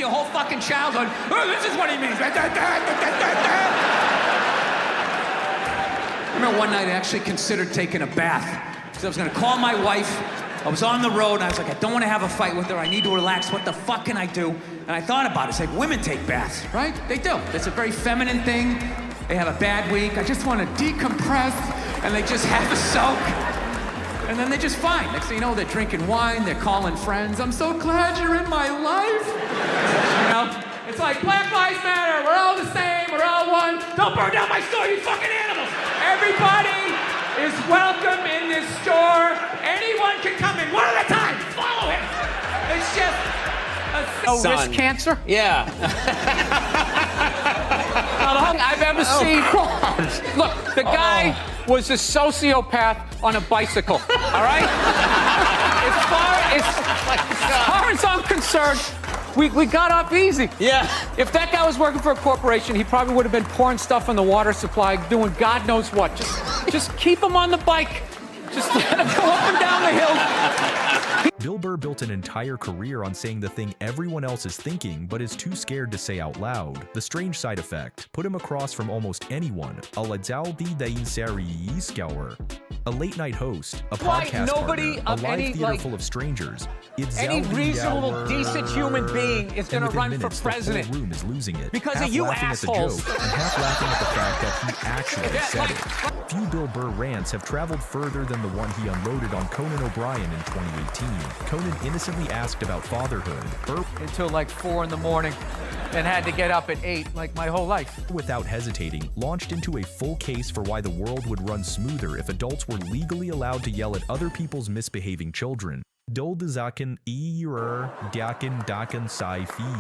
your whole fucking childhood. Oh, this is what he means. I remember one night I actually considered taking a bath. Because I was gonna call my wife. I was on the road and I was like, I don't wanna have a fight with her. I need to relax. What the fuck can I do? And I thought about it. It's like women take baths, right? They do. It's a very feminine thing. They have a bad week. I just wanna decompress. And they just have a soak. And then they're just fine. Next thing you know, they're drinking wine, they're calling friends. I'm so glad you're in my life. You know? It's like Black Lives Matter, we're all the same, we're all one. Don't burn down my store, you fucking animals. Everybody is welcome in this store. Anyone can come in, one at a time. Follow him. It's just a risk cancer. Yeah. I've ever seen. Look, the guy was a sociopath on a bicycle. All right. As far as I'm concerned, we got off easy. Yeah. If that guy was working for a corporation, he probably would have been pouring stuff in the water supply, doing God knows what. Just keep him on the bike. Just let him go up and down the hill. Bill Burr built an entire career on saying the thing everyone else is thinking but is too scared to say out loud. The strange side effect put him across from almost anyone. A late-night host, a podcast nobody partner, a of live any, theater like, full of strangers. any reasonable, decent human being is going to run for president. The whole room is losing it. Because half of you laughing assholes. at the joke and half laughing at the fact that he actually said it. Few Bill Burr rants have traveled further than the one he unloaded on Conan O'Brien in 2018. Conan innocently asked about fatherhood. Burr, Until like 4 in the morning and had to get up at 8 like my whole life. without hesitating, launched into a full case for why the world would run smoother if adults were legally allowed to yell at other people's misbehaving children. Dol de zaken ier daken sai fi.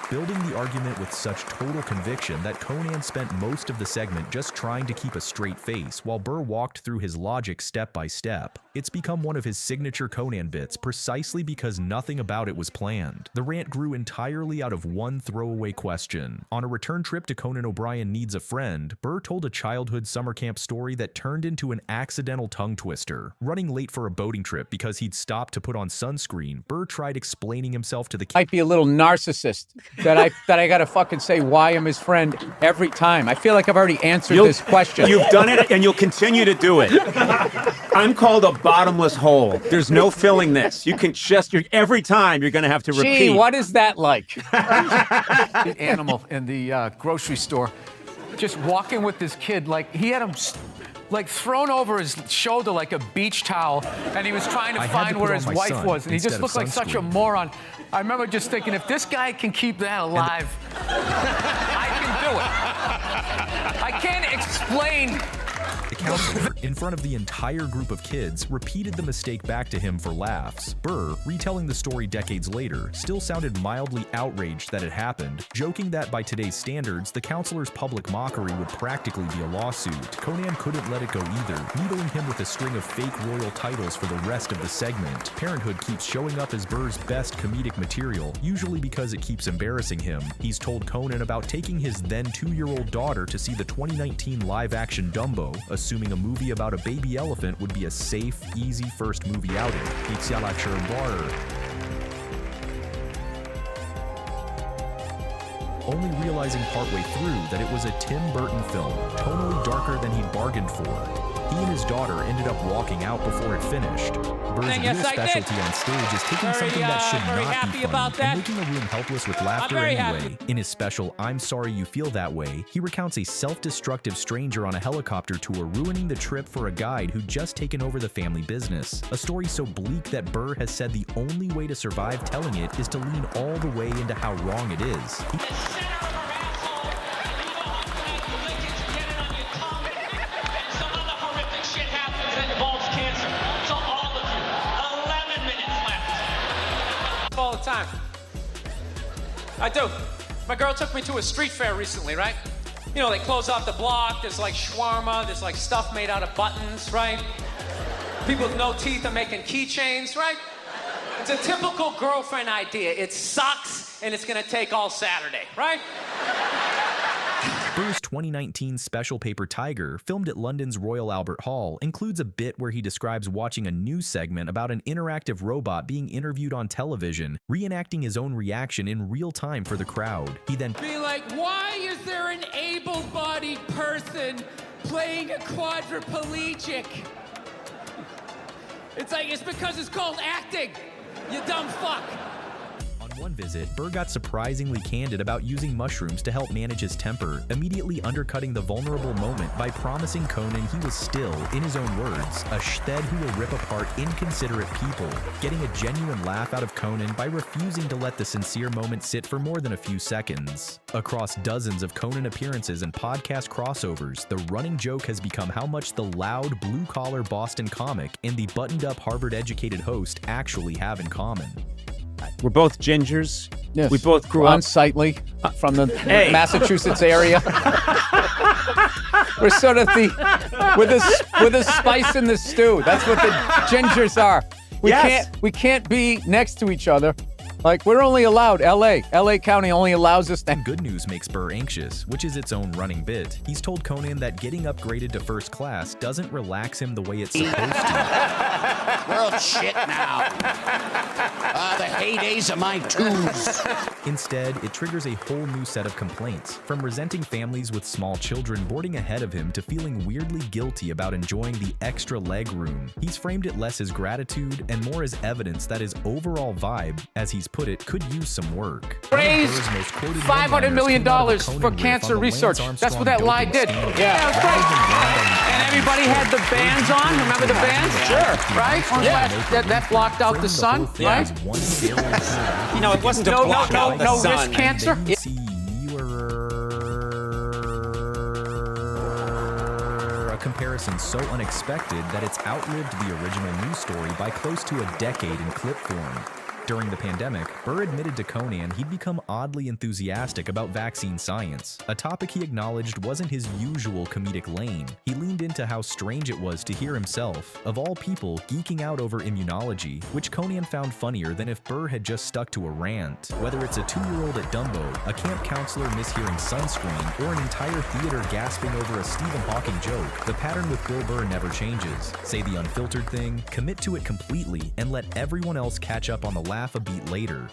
Building the argument with such total conviction that Conan spent most of the segment just trying to keep a straight face while Burr walked through his logic step by step. It's become one of his signature Conan bits precisely because nothing about it was planned. The rant grew entirely out of one throwaway question. On a return trip to Conan O'Brien Needs a Friend, Burr told a childhood summer camp story that turned into an accidental tongue twister. Running late for a boating trip because he'd stopped to put on sunscreen, Burr tried explaining himself to the Might be a little narcissist that I gotta fucking say why I'm his friend every time. I feel like I've already answered this question. You've done it, and you'll continue to do it. I'm called a bottomless hole. There's no filling this. You can every time you're going to have to repeat. Gee, what is that like? The animal in the grocery store, just walking with this kid, like he had him like thrown over his shoulder like a beach towel, and he was trying to find where his wife was, and he just looked like such a moron. I remember just thinking, if this guy can keep that alive, I can do it. I can't explain. The counselor, in front of the entire group of kids, repeated the mistake back to him for laughs. Burr, retelling the story decades later, still sounded mildly outraged that it happened, joking that by today's standards, the counselor's public mockery would practically be a lawsuit. Conan couldn't let it go either, needling him with a string of fake royal titles for the rest of the segment. Parenthood keeps showing up as Burr's best comedic material, usually because it keeps embarrassing him. He's told Conan about taking his then 2-year-old daughter to see the 2019 live-action Dumbo, assuming a movie about a baby elephant would be a safe, easy first movie outing. Only realizing partway through that it was a Tim Burton film, tonally darker than he'd bargained for. He and his daughter ended up walking out before it finished. Burr's real specialty on stage is taking something that should not be funny and making a room helpless with laughter anyway. In his special I'm Sorry You Feel That Way, he recounts a self-destructive stranger on a helicopter tour ruining the trip for a guide who'd just taken over the family business. A story so bleak that Burr has said the only way to survive telling it is to lean all the way into how wrong it is. All the time. I do. My girl took me to a street fair recently, right? You know, they close off the block, there's like shawarma, there's like stuff made out of buttons, right? People with no teeth are making keychains, right? It's a typical girlfriend idea. It sucks, and it's gonna take all Saturday, right? Burr's 2019 special paper Tiger, filmed at London's Royal Albert Hall, includes a bit where he describes watching a news segment about an interactive robot being interviewed on television, reenacting his own reaction in real time for the crowd. He then Be like, why is there an able-bodied person playing a quadriplegic? It's because it's called acting, you dumb fuck. On one visit, Burr got surprisingly candid about using mushrooms to help manage his temper, immediately undercutting the vulnerable moment by promising Conan he was still, in his own words, a shthed who will rip apart inconsiderate people, getting a genuine laugh out of Conan by refusing to let the sincere moment sit for more than a few seconds. Across dozens of Conan appearances and podcast crossovers, the running joke has become how much the loud, blue-collar Boston comic and the buttoned-up Harvard-educated host actually have in common. We're both gingers. Yes. We both grew up. Unsightly from the Massachusetts area. We're sort of with a spice in the stew. That's what the gingers are. We can't be next to each other. Like, we're only allowed LA County only allows us that. Good news makes Burr anxious, which is its own running bit. He's told Conan that getting upgraded to first class doesn't relax him the way it's supposed to. World shit now. The heydays of my twos. Instead, it triggers a whole new set of complaints, from resenting families with small children boarding ahead of him to feeling weirdly guilty about enjoying the extra leg room. He's framed it less as gratitude and more as evidence that his overall vibe, as he's put it, could use some work. Raised $500 million for cancer research. That's what that lie did. Yeah, that's right. And everybody had the bands on. Remember the bands? Sure. Right? Yeah. That blocked out the sun, right? You know, it wasn't to block out the sun. No risk cancer. A comparison so unexpected that it's outlived the original news story by close to a decade in clip form. During the pandemic, Burr admitted to Conan he'd become oddly enthusiastic about vaccine science, a topic he acknowledged wasn't his usual comedic lane. He leaned into how strange it was to hear himself, of all people, geeking out over immunology, which Conan found funnier than if Burr had just stuck to a rant. Whether it's a 2-year-old at Dumbo, a camp counselor mishearing sunscreen, or an entire theater gasping over a Stephen Hawking joke, the pattern with Bill Burr never changes. Say the unfiltered thing, commit to it completely, and let everyone else catch up on the laugh a beat later.